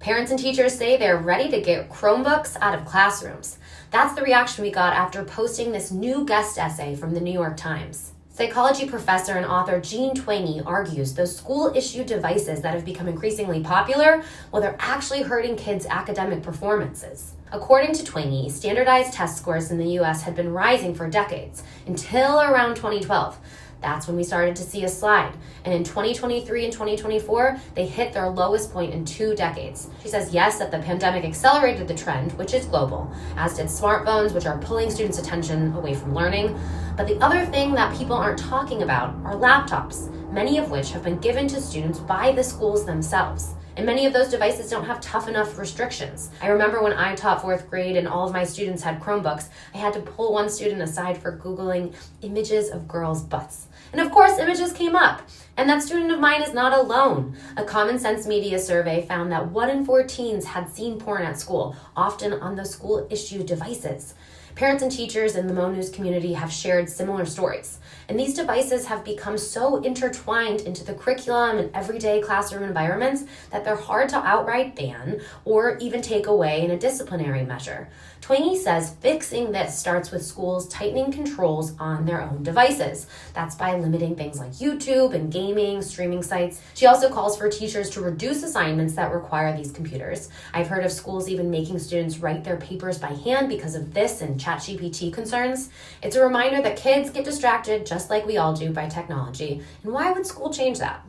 Parents and teachers say they're ready to get Chromebooks out of classrooms. That's the reaction we got after posting this new guest essay from the New York Times. Psychology professor and author Jean Twenge argues those school-issued devices that have become increasingly popular, well, they're actually hurting kids' academic performances. According to Twenge, standardized test scores in the US had been rising for decades, until around 2012. That's when we started to see a slide. And in 2023 and 2024, they hit their lowest point in 2 decades. She says, yes, that the pandemic accelerated the trend, which is global, as did smartphones, which are pulling students' attention away from learning. But the other thing that people aren't talking about are laptops, many of which have been given to students by the schools themselves. And many of those devices don't have tough enough restrictions. I remember when I taught 4th grade and all of my students had Chromebooks, I had to pull one student aside for Googling images of girls' butts. And of course, images came up. And that student of mine is not alone. A Common Sense Media survey found that 1 in 4 teens had seen porn at school, often on those school-issued devices. Parents and teachers in the Mo News community have shared similar stories. And these devices have become so intertwined into the curriculum and everyday classroom environments that they're hard to outright ban or even take away in a disciplinary measure. Twenge says fixing this starts with schools tightening controls on their own devices. That's by limiting things like YouTube and gaming, streaming sites. She also calls for teachers to reduce assignments that require these computers. I've heard of schools even making students write their papers by hand because of this and ChatGPT concerns. It's a reminder that kids get distracted just like we all do by technology. And why would school change that?